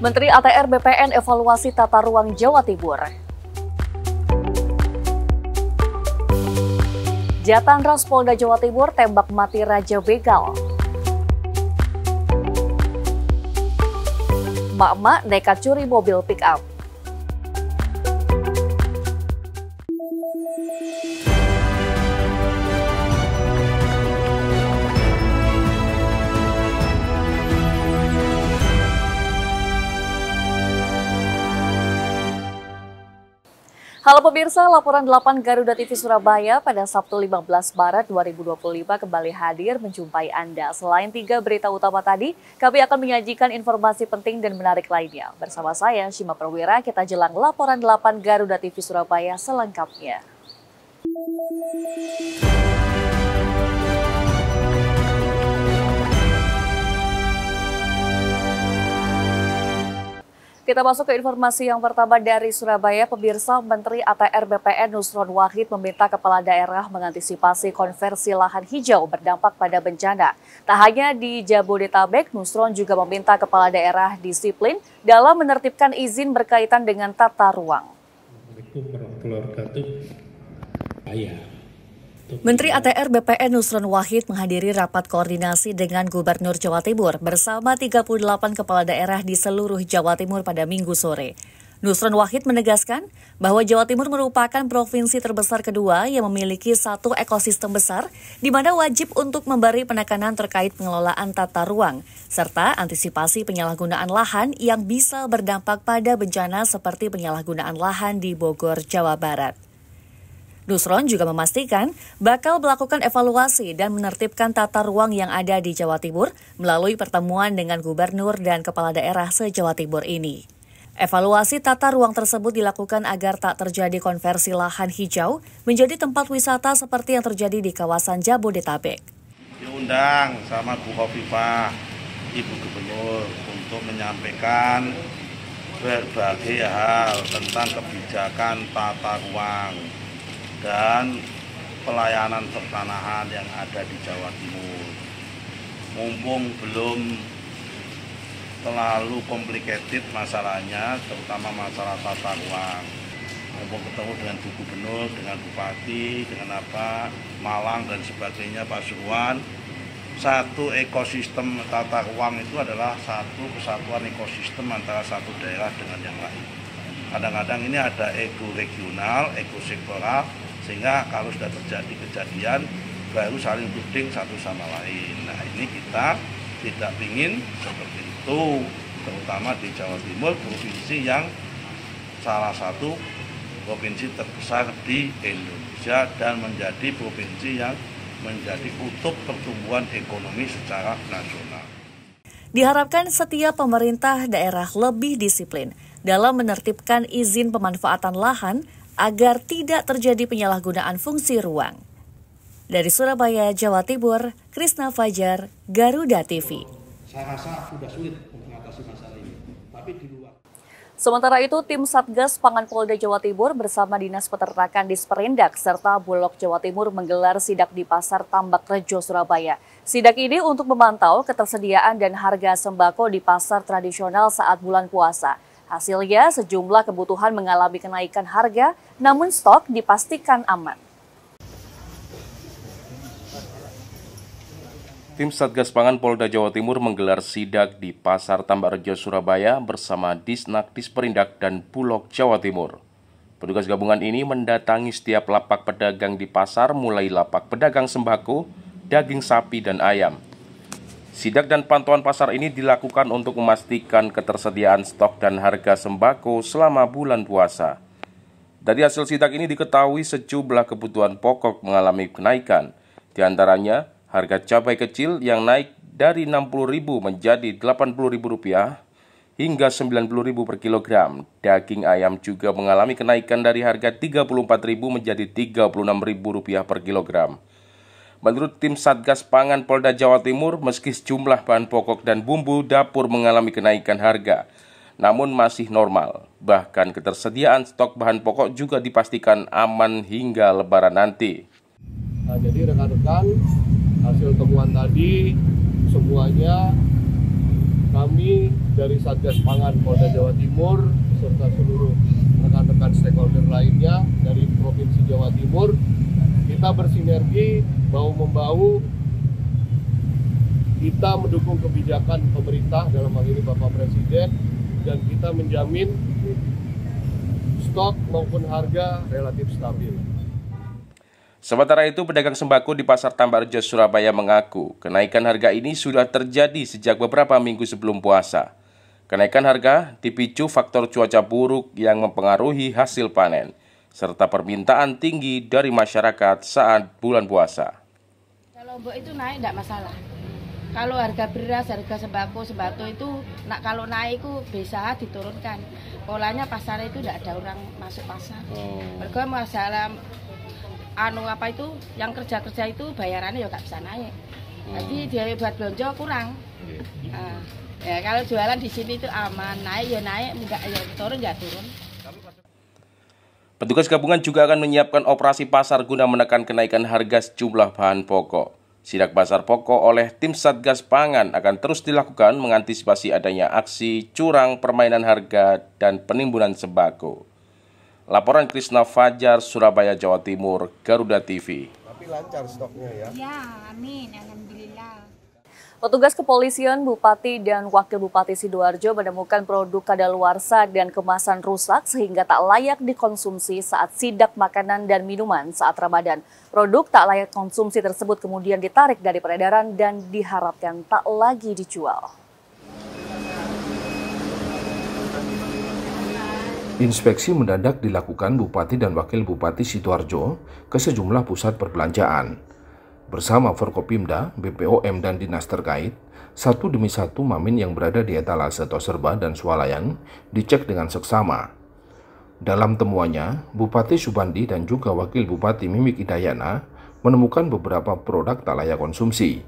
Menteri ATR BPN evaluasi tata ruang Jawa Timur. Jatandras Polda Jawa Timur tembak mati Raja Begal. Mak-mak nekat curi mobil pick-up. Halo pemirsa, laporan 8 Garuda TV Surabaya pada Sabtu 15 Maret 2025 kembali hadir menjumpai Anda. Selain 3 berita utama tadi, kami akan menyajikan informasi penting dan menarik lainnya. Bersama saya, Shima Perwira, kita jelang laporan 8 Garuda TV Surabaya selengkapnya. Kita masuk ke informasi yang pertama dari Surabaya. Pemirsa, Menteri ATR BPN Nusron Wahid meminta kepala daerah mengantisipasi konversi lahan hijau berdampak pada bencana. Tak hanya di Jabodetabek, Nusron juga meminta kepala daerah disiplin dalam menertibkan izin berkaitan dengan tata ruang. Menteri ATR BPN Nusron Wahid menghadiri rapat koordinasi dengan Gubernur Jawa Timur bersama 38 kepala daerah di seluruh Jawa Timur pada Minggu sore. Nusron Wahid menegaskan bahwa Jawa Timur merupakan provinsi terbesar kedua yang memiliki satu ekosistem besar, di mana wajib untuk memberi penekanan terkait pengelolaan tata ruang, serta antisipasi penyalahgunaan lahan yang bisa berdampak pada bencana seperti penyalahgunaan lahan di Bogor, Jawa Barat. Nusron juga memastikan bakal melakukan evaluasi dan menertibkan tata ruang yang ada di Jawa Timur melalui pertemuan dengan gubernur dan kepala daerah se-Jawa Timur ini. Evaluasi tata ruang tersebut dilakukan agar tak terjadi konversi lahan hijau menjadi tempat wisata seperti yang terjadi di kawasan Jabodetabek. Diundang sama Bu Khofifah, Ibu Gubernur, untuk menyampaikan berbagai hal tentang kebijakan tata ruang dan pelayanan pertanahan yang ada di Jawa Timur. Mumpung belum terlalu complicated masalahnya, terutama masalah tata ruang. Mumpung ketemu dengan Bu Gubernur, dengan Bupati, dengan Malang dan sebagainya, Pasuruan. Satu ekosistem tata ruang itu adalah satu kesatuan ekosistem antara satu daerah dengan yang lain. Kadang-kadang ini ada ego regional, ego sektoral, sehingga kalau sudah terjadi kejadian baru saling tuding satu sama lain. Nah, ini kita tidak ingin seperti itu, terutama di Jawa Timur, provinsi yang salah satu provinsi terbesar di Indonesia dan menjadi provinsi yang menjadi kutub pertumbuhan ekonomi secara nasional. Diharapkan setiap pemerintah daerah lebih disiplin dalam menertibkan izin pemanfaatan lahan agar tidak terjadi penyalahgunaan fungsi ruang. Dari Surabaya, Jawa Timur, Krisna Fajar, Garuda TV. Saya rasa sudah sulit untuk mengatasi masalah ini, tapi di luar. Sementara itu, tim Satgas Pangan Polda Jawa Timur bersama Dinas Peternakan Disperindak serta Bulog Jawa Timur menggelar sidak di Pasar Tambak Rejo, Surabaya. Sidak ini untuk memantau ketersediaan dan harga sembako di pasar tradisional saat bulan puasa. Hasilnya, sejumlah kebutuhan mengalami kenaikan harga, namun stok dipastikan aman. Tim Satgas Pangan Polda Jawa Timur menggelar sidak di Pasar Tambak Rejo, Surabaya bersama Disnak Disperindak dan Bulog Jawa Timur. Petugas gabungan ini mendatangi setiap lapak pedagang di pasar, mulai lapak pedagang sembako, daging sapi, dan ayam. Sidak dan pantauan pasar ini dilakukan untuk memastikan ketersediaan stok dan harga sembako selama bulan puasa. Dari hasil sidak ini diketahui sejumlah kebutuhan pokok mengalami kenaikan. Di antaranya, harga cabai kecil yang naik dari Rp60.000 menjadi Rp80.000 hingga Rp90.000 per kilogram. Daging ayam juga mengalami kenaikan dari harga Rp34.000 menjadi Rp36.000 per kilogram. Menurut tim Satgas Pangan Polda Jawa Timur, meski sejumlah bahan pokok dan bumbu dapur mengalami kenaikan harga, namun masih normal. Bahkan ketersediaan stok bahan pokok juga dipastikan aman hingga Lebaran nanti. Nah, jadi rekan-rekan, hasil temuan tadi semuanya kami ini dari Satgas Pangan Polda Jawa Timur beserta seluruh rekan-rekan stakeholder lainnya dari Provinsi Jawa Timur, kita bersinergi bahu-membahu. Kita mendukung kebijakan pemerintah, dalam hal ini Bapak Presiden, dan kita menjamin stok maupun harga relatif stabil. Sementara itu, pedagang sembako di Pasar Tambarrejo, Surabaya mengaku kenaikan harga ini sudah terjadi sejak beberapa minggu sebelum puasa. Kenaikan harga dipicu faktor cuaca buruk yang mempengaruhi hasil panen, serta permintaan tinggi dari masyarakat saat bulan puasa. Kalau Lombok itu naik tidak masalah. Kalau harga beras, harga sembako itu kalau naik itu bisa diturunkan. Polanya pasar itu tidak ada orang masuk pasar. Harga masalah yang kerja itu bayarannya ya nggak bisa naik. Jadi dia buat belanja kurang. Nah, ya kalau jualan di sini itu aman, naik ya naik, enggak ya turun ya turun. Petugas gabungan juga akan menyiapkan operasi pasar guna menekan kenaikan harga sejumlah bahan pokok. Sidak pasar pokok oleh tim Satgas Pangan akan terus dilakukan mengantisipasi adanya aksi curang permainan harga dan penimbunan sembako. Laporan Krisna Fajar, Surabaya, Jawa Timur, Garuda TV. Tapi lancar stoknya ya? Ya, amin, alhamdulillah. Petugas kepolisian, Bupati, dan Wakil Bupati Sidoarjo menemukan produk kadaluarsa dan kemasan rusak sehingga tak layak dikonsumsi saat sidak makanan dan minuman saat Ramadan. Produk tak layak konsumsi tersebut kemudian ditarik dari peredaran dan diharapkan tak lagi dijual. Inspeksi mendadak dilakukan Bupati dan Wakil Bupati Sidoarjo ke sejumlah pusat perbelanjaan. Bersama Forkopimda, BPOM, dan dinas terkait, satu demi satu mamin yang berada di etalase Toserba dan Swalayan dicek dengan seksama. Dalam temuannya, Bupati Subandi dan juga Wakil Bupati Mimik Hidayana menemukan beberapa produk tak layak konsumsi.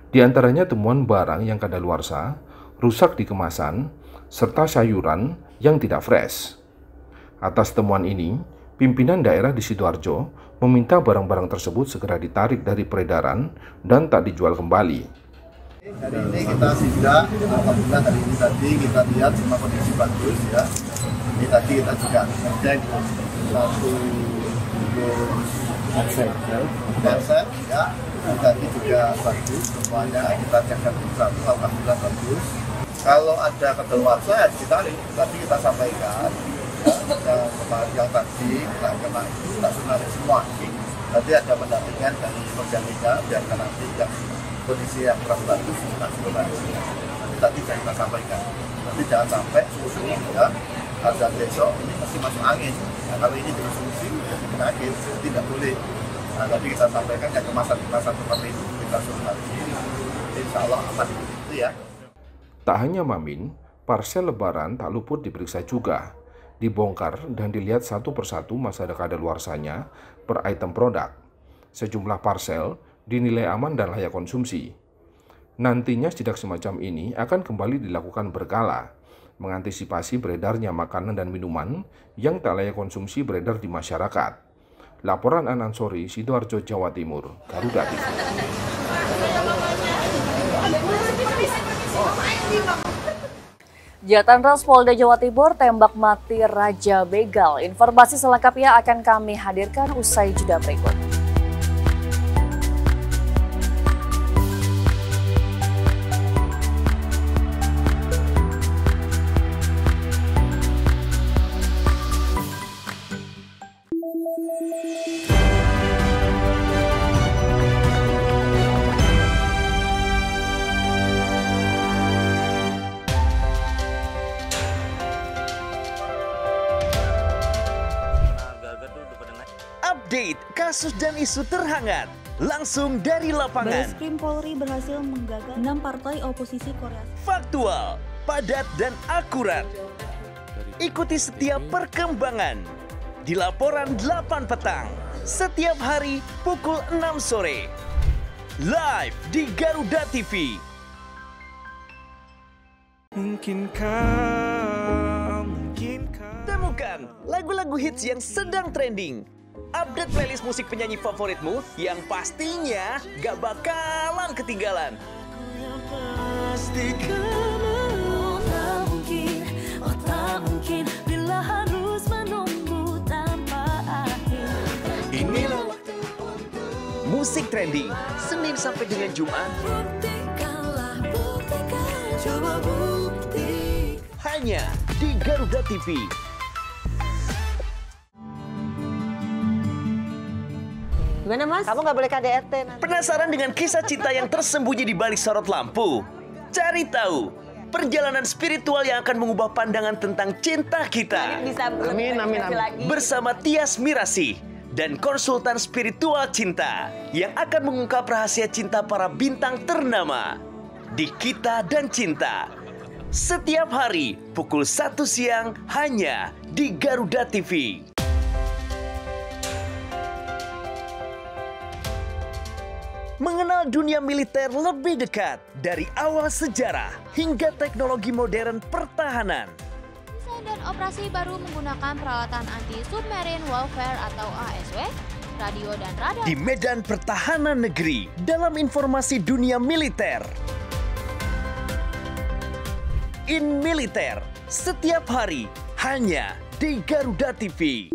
Di antaranya temuan barang yang kadaluarsa, rusak di kemasan, serta sayuran yang tidak fresh. Atas temuan ini, pimpinan daerah di Sidoarjo meminta barang-barang tersebut segera ditarik dari peredaran dan tak dijual kembali. Hari ini kita sidak, alhamdulillah hari ini tadi kita lihat semua kondisi bagus ya. Ini tadi kita juga cek satu konsep ya. Tadi juga bagus semuanya, kita cek satu, alhamdulillah bagus. Kalau ada kedaluarsa ya ditarik, tadi kita sampaikan. Yang tadi kita sunari semua. Nanti ada pendampingan dari Perjalanan biar nanti yang kondisi yang kurang bagus kita sunari. Tadi kita sampaikan. Nanti jangan sampai susu ya. Ada besok ini masih masuk angin. Nah, kalau ini dikonsumsi penyakit tidak boleh. Nah, tapi kita sampaikan ya kemasan seperti itu kita sunari. Insya Allah aman itu ya. Tak hanya mamin, parsel lebaran tak luput diperiksa juga. Dibongkar dan dilihat satu persatu masa kadaluarsanya per item produk. Sejumlah parsel dinilai aman dan layak konsumsi. Nantinya sidak semacam ini akan kembali dilakukan berkala, mengantisipasi beredarnya makanan dan minuman yang tak layak konsumsi beredar di masyarakat. Laporan Anansori, Sidoarjo, Jawa Timur, Garuda TV. Jatantras Polda Jawa Timur tembak mati Raja Begal. Informasi selengkapnya akan kami hadirkan usai jeda berikut. Update kasus dan isu terhangat langsung dari lapangan. Barreskrim Polri berhasil menggagal 6 partai oposisi Korea. Faktual, padat dan akurat. Ikuti setiap perkembangan di laporan 8 petang setiap hari pukul 6 sore. Live di Garuda TV. Temukan lagu-lagu hits yang sedang trending. Update playlist musik penyanyi favoritmu yang pastinya gak bakalan ketinggalan. musik trending, Senin sampai dengan Jumat. Hanya di Garuda TV. Gimana Mas? Kamu nggak boleh KDRT nanti. Penasaran dengan kisah cinta yang tersembunyi di balik sorot lampu? Cari tahu perjalanan spiritual yang akan mengubah pandangan tentang cinta kita. Amin. Bersama Tias Mirasih dan konsultan spiritual cinta yang akan mengungkap rahasia cinta para bintang ternama di Kita dan Cinta. Setiap hari pukul 1 siang hanya di Garuda TV. Mengenal dunia militer lebih dekat dari awal sejarah hingga teknologi modern pertahanan. Desain dan operasi baru menggunakan peralatan anti-submarine warfare atau ASW, radio dan radar. Di medan pertahanan negeri dalam informasi dunia militer. In Militer, setiap hari hanya di Garuda TV.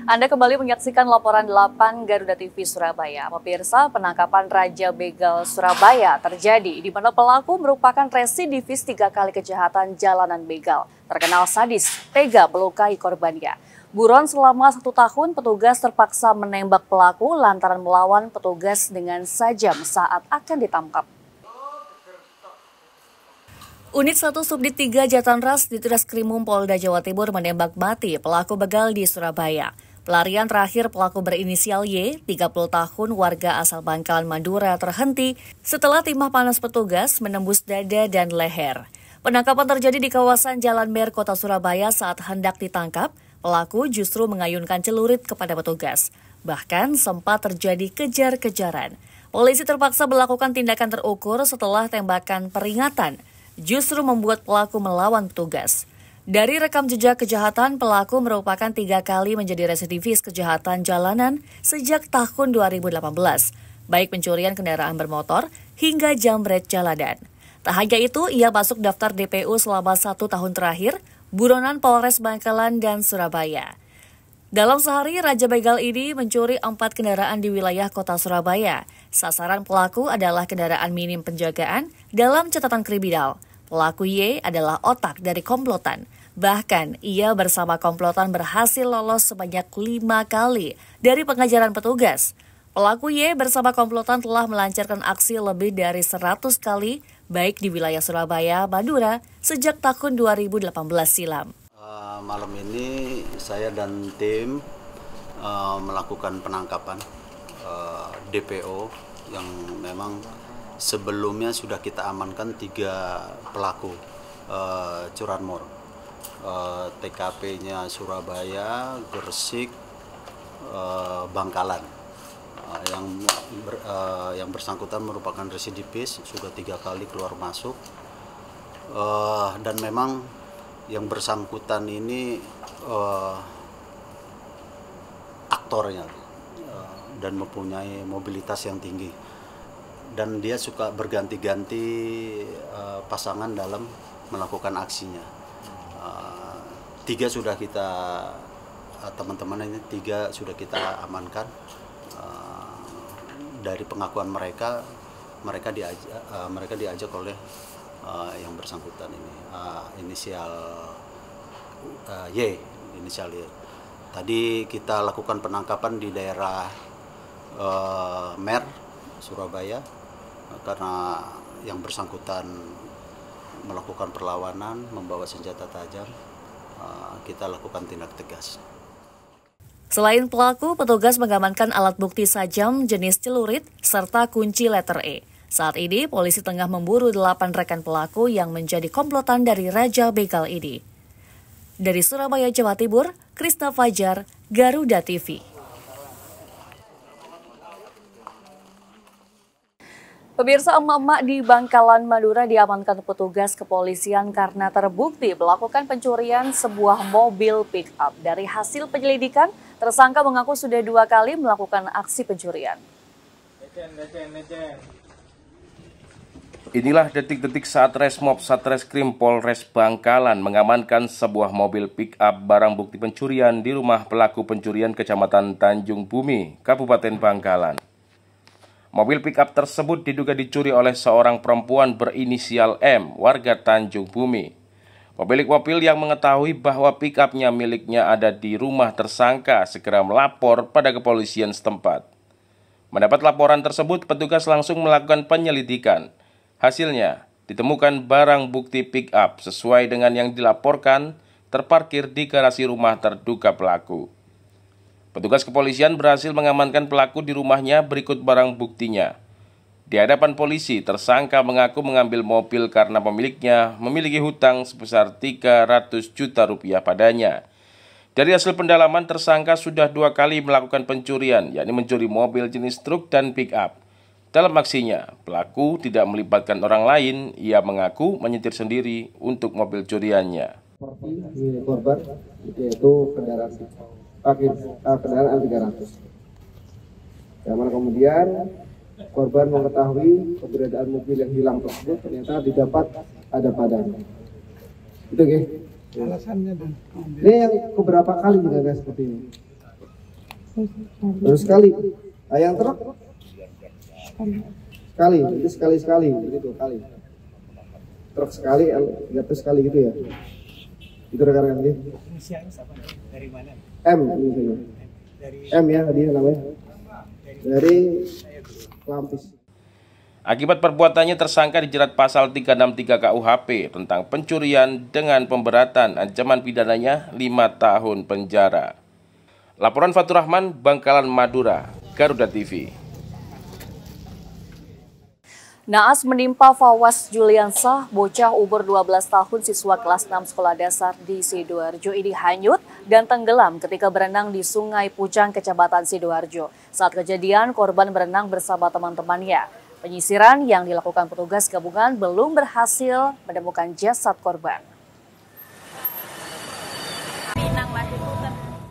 Anda kembali menyaksikan laporan 8 Garuda TV Surabaya. Pemirsa, penangkapan Raja Begal Surabaya terjadi di mana pelaku merupakan residivis 3 kali kejahatan jalanan begal. Terkenal sadis, tega melukai korbannya. Buron selama 1 tahun, petugas terpaksa menembak pelaku lantaran melawan petugas dengan sajam saat akan ditangkap. Unit 1 Subdit 3 Jatanras di Treskrimum Polda Jawa Timur menembak mati pelaku begal di Surabaya. Pelarian terakhir pelaku berinisial Y, 30 tahun warga asal Bangkalan, Madura terhenti setelah timah panas petugas menembus dada dan leher. Penangkapan terjadi di kawasan Jalan Mer, Kota Surabaya saat hendak ditangkap. Pelaku justru mengayunkan celurit kepada petugas. Bahkan sempat terjadi kejar-kejaran. Polisi terpaksa melakukan tindakan terukur setelah tembakan peringatan justru membuat pelaku melawan petugas. Dari rekam jejak kejahatan, pelaku merupakan 3 kali menjadi residivis kejahatan jalanan sejak tahun 2018, baik pencurian kendaraan bermotor hingga jambret jalanan. Tak hanya itu, ia masuk daftar DPU selama 1 tahun terakhir, buronan Polres Bangkalan dan Surabaya. Dalam sehari, Raja Begal ini mencuri 4 kendaraan di wilayah kota Surabaya. Sasaran pelaku adalah kendaraan minim penjagaan dalam catatan kriminal. Pelaku Y adalah otak dari komplotan. Bahkan, ia bersama komplotan berhasil lolos sebanyak 5 kali dari pengajaran petugas. Pelaku Y bersama komplotan telah melancarkan aksi lebih dari 100 kali, baik di wilayah Surabaya, Madura, sejak tahun 2018 silam. Malam ini saya dan tim melakukan penangkapan DPO yang memang sebelumnya sudah kita amankan 3 pelaku curanmor. TKP-nya Surabaya, Gresik, Bangkalan. Yang bersangkutan merupakan residivis, sudah 3 kali keluar masuk. Dan memang yang bersangkutan ini aktornya dan mempunyai mobilitas yang tinggi. Dan dia suka berganti-ganti pasangan dalam melakukan aksinya. 3 sudah kita, teman-teman ini 3 sudah kita amankan. Dari pengakuan mereka diajak oleh yang bersangkutan ini, inisial Y. Tadi kita lakukan penangkapan di daerah Mer, Surabaya, karena yang bersangkutan melakukan perlawanan, membawa senjata tajam. Kita lakukan tindak tegas. Selain pelaku, petugas mengamankan alat bukti sajam jenis celurit serta kunci letter E. Saat ini, polisi tengah memburu 8 rekan pelaku yang menjadi komplotan dari Raja Begal ini. Dari Surabaya, Jawa Timur, Krisna Fajar, Garuda TV. Pemirsa, emak-emak di Bangkalan, Madura diamankan petugas kepolisian karena terbukti melakukan pencurian sebuah mobil pick-up. Dari hasil penyelidikan, tersangka mengaku sudah 2 kali melakukan aksi pencurian. Inilah detik-detik saat Resmob Satreskrim Polres Bangkalan mengamankan sebuah mobil pick-up barang bukti pencurian di rumah pelaku pencurian Kecamatan Tanjung Bumi, Kabupaten Bangkalan. Mobil pick-up tersebut diduga dicuri oleh seorang perempuan berinisial M, warga Tanjung Bumi. Pemilik mobil yang mengetahui bahwa pick-up-nya miliknya ada di rumah tersangka segera melapor pada kepolisian setempat. Mendapat laporan tersebut, petugas langsung melakukan penyelidikan. Hasilnya, ditemukan barang bukti pick-up sesuai dengan yang dilaporkan terparkir di garasi rumah terduga pelaku. Petugas kepolisian berhasil mengamankan pelaku di rumahnya berikut barang buktinya. Di hadapan polisi, tersangka mengaku mengambil mobil karena pemiliknya memiliki hutang sebesar 300 juta rupiah padanya. Dari hasil pendalaman, tersangka sudah 2 kali melakukan pencurian, yakni mencuri mobil jenis truk dan pick-up. Dalam aksinya, pelaku tidak melibatkan orang lain, ia mengaku menyetir sendiri untuk mobil curiannya. Milik korban yaitu kendaraan 300. Yang kemudian korban mengetahui keberadaan mobil yang hilang tersebut ternyata didapat ada padanya. Itu ya. Alasannya dan ini yang beberapa kali juga guys seperti ini. Terus sekali. Yang truk sekali, itu sekali, begitu kali. Truk sekali, jatuh sekali gitu ya. Itu rekan-rekan dia. Dari mana? M misalnya. M ya dia namanya. Dari Lampis. Akibat perbuatannya, tersangka dijerat pasal 363 KUHP tentang pencurian dengan pemberatan, ancaman pidananya 5 tahun penjara. Laporan Fatur Rahman, Bangkalan, Madura, Garuda TV. Naas menimpa Fawaz Juliansah, bocah umur 12 tahun siswa kelas 6 sekolah dasar di Sidoarjo ini hanyut dan tenggelam ketika berenang di Sungai Pucang, Kecamatan Sidoarjo. Saat kejadian, korban berenang bersama teman-temannya. Penyisiran yang dilakukan petugas gabungan belum berhasil menemukan jasad korban.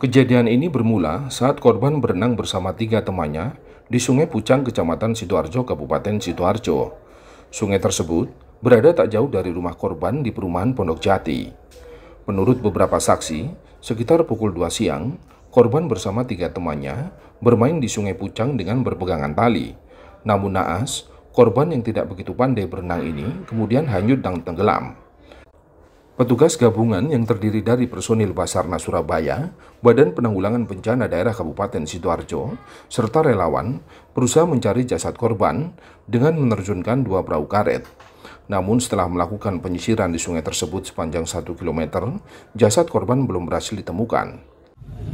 Kejadian ini bermula saat korban berenang bersama 3 temannya di Sungai Pucang, Kecamatan Sidoarjo, Kabupaten Sidoarjo. Sungai tersebut berada tak jauh dari rumah korban di perumahan Pondok Jati. Menurut beberapa saksi, sekitar pukul 2 siang, korban bersama 3 temannya bermain di Sungai Pucang dengan berpegangan tali. Namun naas, korban yang tidak begitu pandai berenang ini kemudian hanyut dan tenggelam. Petugas gabungan yang terdiri dari personil Basarnas Surabaya, Badan Penanggulangan Bencana Daerah Kabupaten Sidoarjo, serta relawan berusaha mencari jasad korban dengan menerjunkan 2 perahu karet. Namun setelah melakukan penyisiran di sungai tersebut sepanjang 1 km, jasad korban belum berhasil ditemukan.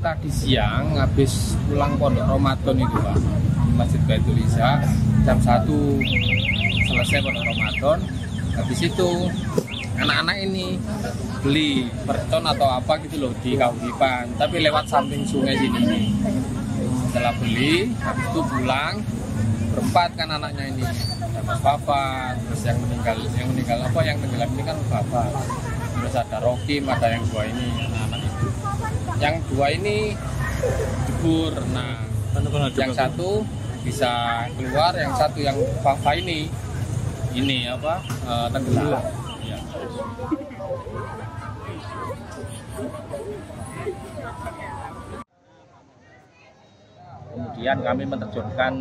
Tadi siang habis pulang pondok Ramadan itu Pak, Masjid Baitul Iza, jam 1 selesai pondok Ramadan. Habis itu anak-anak ini beli mercon atau apa gitu loh di Kaudipan, tapi lewat samping sungai sini. Setelah beli, habis itu pulang berempat kan anaknya ini, Mas Bapak, terus yang meninggal apa yang tenggelam ini kan Bapak, terus ada Rokim, ada yang 2 ini anak-anak itu. Yang 2 ini jebur, nah yang 1 bisa keluar, yang 1 yang Bapak ini apa tenggelam. Ya. Kemudian kami menerjunkan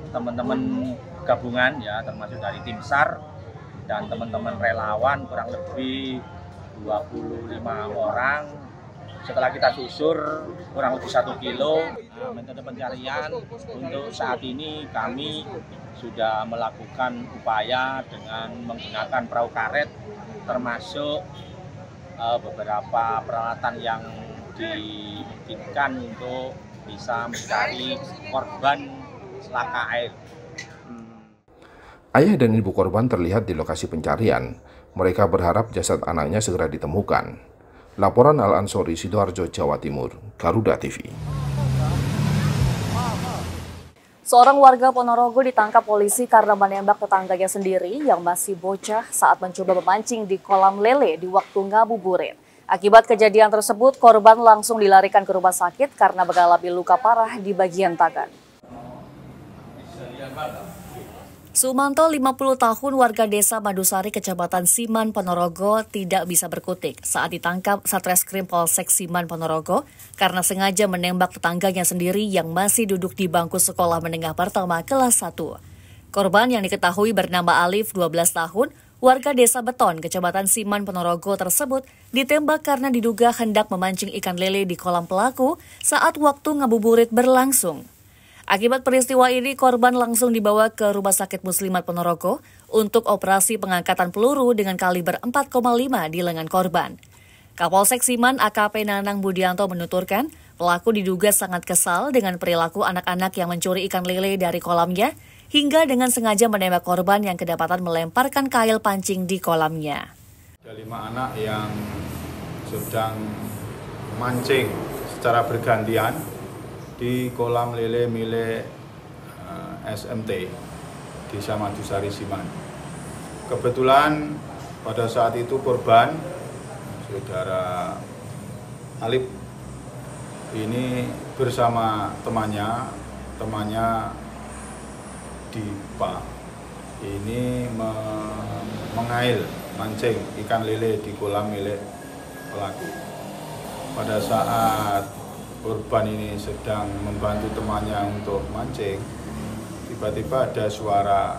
teman-teman gabungan ya, termasuk dari tim SAR dan teman-teman relawan kurang lebih 25 orang. Setelah kita susur kurang lebih 1 kilo, metode pencarian untuk saat ini kami sudah melakukan upaya dengan menggunakan perahu karet, termasuk beberapa peralatan yang dimungkinkan untuk bisa mencari korban selaka air. Ayah dan ibu korban terlihat di lokasi pencarian. Mereka berharap jasad anaknya segera ditemukan. Laporan Al-Ansori, Sidoarjo, Jawa Timur, Garuda TV. Seorang warga Ponorogo ditangkap polisi karena menembak tetangganya sendiri yang masih bocah saat mencoba memancing di kolam lele di waktu ngabuburit. Akibat kejadian tersebut, korban langsung dilarikan ke rumah sakit karena mengalami luka parah di bagian tangan. Sumanto, 50 tahun, warga desa Madusari, Kecamatan Siman, Ponorogo, tidak bisa berkutik saat ditangkap Satreskrim Polsek Siman, Ponorogo karena sengaja menembak tetangganya sendiri yang masih duduk di bangku sekolah menengah pertama kelas 1. Korban yang diketahui bernama Alif, 12 tahun, warga desa Beton, Kecamatan Siman, Ponorogo tersebut ditembak karena diduga hendak memancing ikan lele di kolam pelaku saat waktu ngabuburit berlangsung. Akibat peristiwa ini, korban langsung dibawa ke Rumah Sakit Muslimat Ponorogo untuk operasi pengangkatan peluru dengan kaliber 4,5 di lengan korban. Kapolsek Siman AKP Nanang Budianto menuturkan, pelaku diduga sangat kesal dengan perilaku anak-anak yang mencuri ikan lele dari kolamnya, hingga dengan sengaja menembak korban yang kedapatan melemparkan kail pancing di kolamnya. Ada 5 anak yang sedang mancing secara bergantian di kolam lele milik SMT Desa Madusari Siman. Kebetulan pada saat itu korban, saudara Alif ini bersama temannya Dipa ini mengail mancing ikan lele di kolam milik pelaku. Pada saat korban ini sedang membantu temannya untuk mancing, tiba-tiba ada suara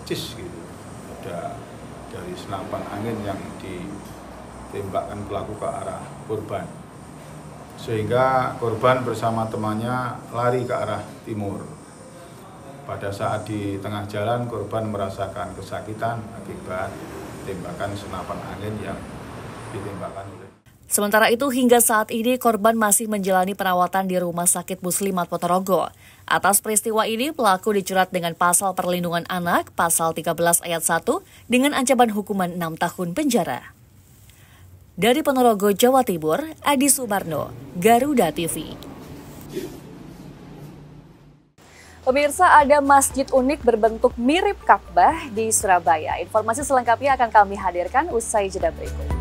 cis gitu, ada dari senapan angin yang ditembakkan pelaku ke arah korban, sehingga korban bersama temannya lari ke arah timur. Pada saat di tengah jalan, korban merasakan kesakitan akibat tembakan senapan angin yang ditembakkan oleh. Sementara itu, hingga saat ini korban masih menjalani perawatan di Rumah Sakit Muslimat Ponorogo. Atas peristiwa ini, pelaku dijerat dengan Pasal Perlindungan Anak, Pasal 13 Ayat 1, dengan ancaman hukuman 6 tahun penjara. Dari Ponorogo, Jawa Timur, Adi Sumarno, Garuda TV. Pemirsa, ada masjid unik berbentuk mirip Ka'bah di Surabaya. Informasi selengkapnya akan kami hadirkan usai jeda berikut.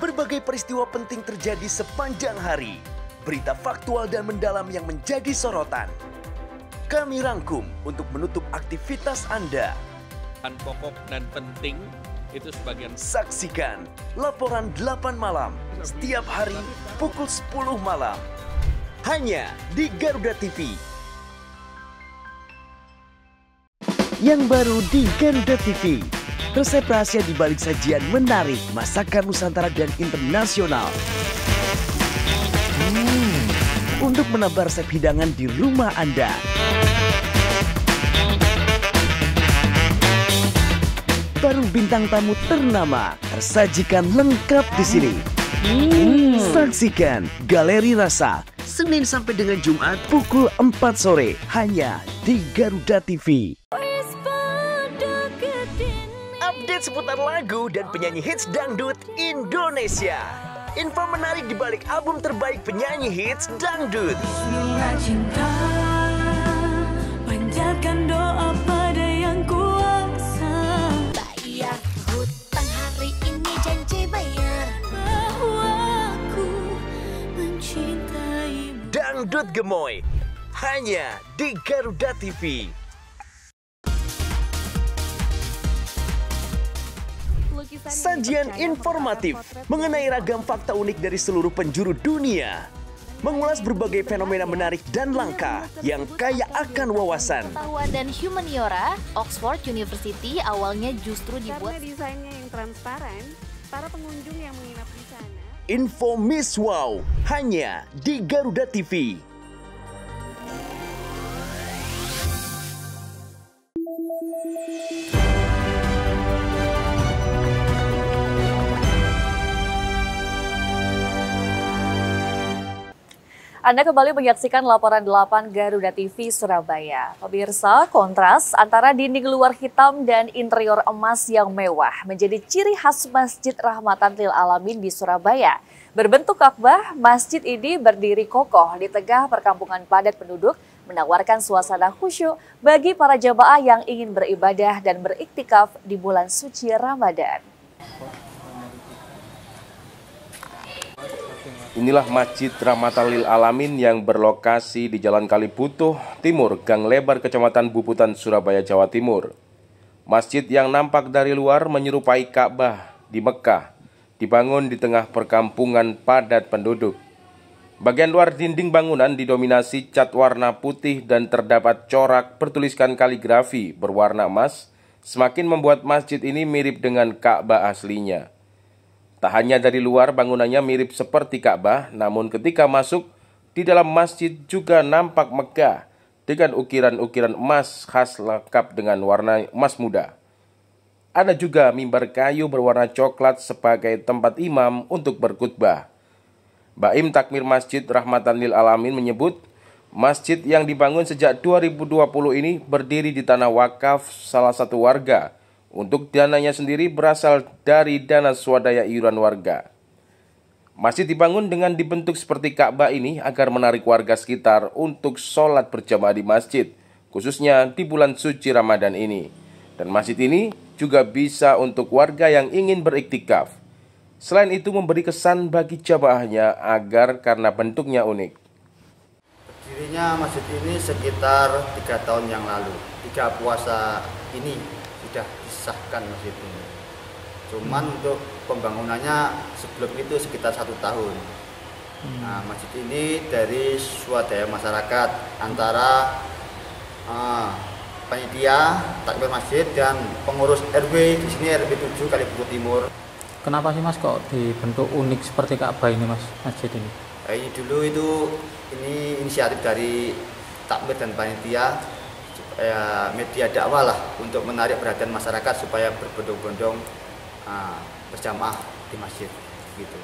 Berbagai peristiwa penting terjadi sepanjang hari. Berita faktual dan mendalam yang menjadi sorotan. Kami rangkum untuk menutup aktivitas Anda. Pokok dan penting itu sebagian. Saksikan laporan 8 malam setiap hari pukul 10 malam. Hanya di Garuda TV. Yang baru di Garuda TV. Resep rahasia di balik sajian menarik masakan Nusantara dan internasional. Untuk menambah resep hidangan di rumah Anda. Baru bintang tamu ternama tersajikan lengkap di sini. Saksikan Galeri Rasa Senin sampai dengan Jumat pukul 4 sore hanya di Garuda TV. Update seputar lagu dan penyanyi hits dangdut Indonesia. Info menarik di balik album terbaik penyanyi hits dangdut. Bismillah cinta, panjatkan doa pada yang kuasa. Bayar hutang hari ini, janji bayar. Bahwa aku mencintaimu. Dangdut Gemoy hanya di Garuda TV. Sajian informatif mengenai ragam fakta unik dari seluruh penjuru dunia. Mengulas berbagai fenomena menarik dan langka yang kaya akan wawasan. Pengetahuan dan humaniora, Oxford University awalnya justru dibuat desainnya yang transparan, para pengunjung yang menginap di sana. Info Miss Wow hanya di Garuda TV. Anda kembali menyaksikan laporan 8 Garuda TV Surabaya. Pemirsa, kontras antara dinding luar hitam dan interior emas yang mewah menjadi ciri khas Masjid Rahmatan Lil Alamin di Surabaya. Berbentuk Ka'bah, masjid ini berdiri kokoh di tengah perkampungan padat penduduk, menawarkan suasana khusyuk bagi para jamaah yang ingin beribadah dan beriktikaf di bulan suci Ramadan. Inilah Masjid Rahmatan Lil Alamin yang berlokasi di Jalan Kalibutuh Timur, Gang Lebar, Kecamatan Bubutan, Surabaya, Jawa Timur. Masjid yang nampak dari luar menyerupai Ka'bah di Mekah, dibangun di tengah perkampungan padat penduduk. Bagian luar dinding bangunan didominasi cat warna putih dan terdapat corak bertuliskan kaligrafi berwarna emas, semakin membuat masjid ini mirip dengan Ka'bah aslinya. Tak hanya dari luar bangunannya mirip seperti Ka'bah, namun ketika masuk di dalam masjid juga nampak megah dengan ukiran-ukiran emas khas lengkap dengan warna emas muda. Ada juga mimbar kayu berwarna coklat sebagai tempat imam untuk berkhutbah. Baim Takmir Masjid Rahmatan Lil Alamin menyebut, masjid yang dibangun sejak 2020 ini berdiri di tanah wakaf salah satu warga. Untuk dananya sendiri berasal dari dana swadaya iuran warga. Masjid dibangun dengan dibentuk seperti Ka'bah ini agar menarik warga sekitar untuk sholat berjamaah di masjid, khususnya di bulan suci Ramadan ini. Dan masjid ini juga bisa untuk warga yang ingin beriktikaf. Selain itu memberi kesan bagi jamaahnya agar karena bentuknya unik. Berdirinya masjid ini sekitar 3 tahun yang lalu. 3 puasa ini sudah disahkan masjid ini. Cuman untuk pembangunannya sebelum itu sekitar 1 tahun. Nah, masjid ini dari swadaya masyarakat antara panitia takmir masjid dan pengurus RW di sini, RW 7 Kalibutuh Timur. Kenapa sih Mas kok dibentuk unik seperti Ka'bah ini Mas, masjid ini? Ini dulu itu inisiatif dari takmir dan panitia, media dakwah lah untuk menarik perhatian masyarakat supaya berbondong-bondong berjamaah di masjid gitu.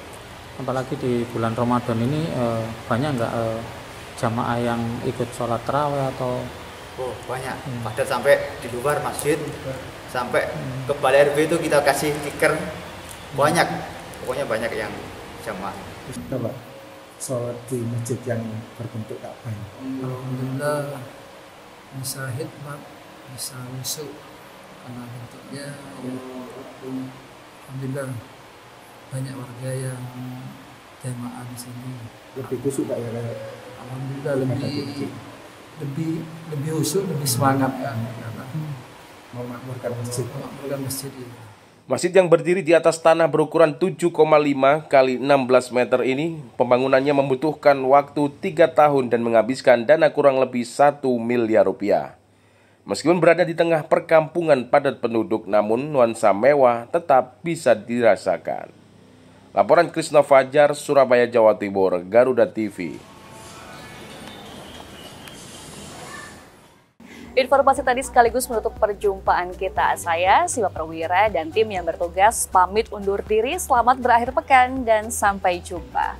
Apalagi di bulan Ramadan ini banyak nggak jamaah yang ikut sholat tarawih atau? Oh banyak, padahal sampai di luar masjid, sampai ke balai RW itu kita kasih stiker, banyak, pokoknya banyak yang jamaah. Coba sholat di masjid yang berbentuk Ka'bah. Alhamdulillah. Bisa hikmat, bisa masuk karena bentuknya alhamdulillah banyak warga yang jamaah di sini. Lebih khusyuk ya, alhamdulillah lebih khusyuk, lebih semangat kan karena memakmurkan masjid. Masjid yang berdiri di atas tanah berukuran 7,5 kali 16 meter ini, pembangunannya membutuhkan waktu 3 tahun dan menghabiskan dana kurang lebih 1 miliar rupiah. Meskipun berada di tengah perkampungan padat penduduk, namun nuansa mewah tetap bisa dirasakan. Laporan Krisna Fajar, Surabaya, Jawa Timur, Garuda TV. Informasi tadi sekaligus menutup perjumpaan kita. Saya, Siva Perwira, dan tim yang bertugas pamit undur diri. Selamat berakhir pekan dan sampai jumpa.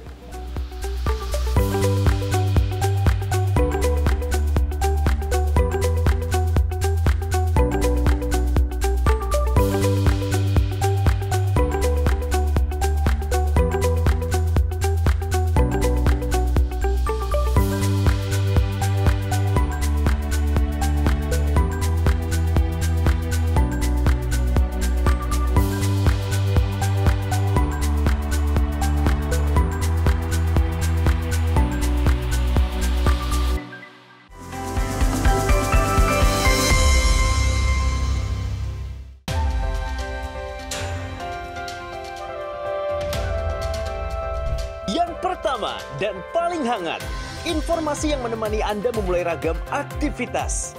Pertama dan paling hangat, informasi yang menemani Anda memulai ragam aktivitas.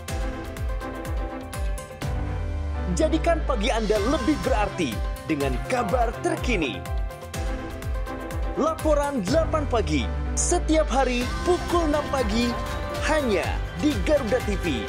Jadikan pagi Anda lebih berarti dengan kabar terkini. Laporan 8 pagi, setiap hari pukul 6 pagi, hanya di Garuda TV.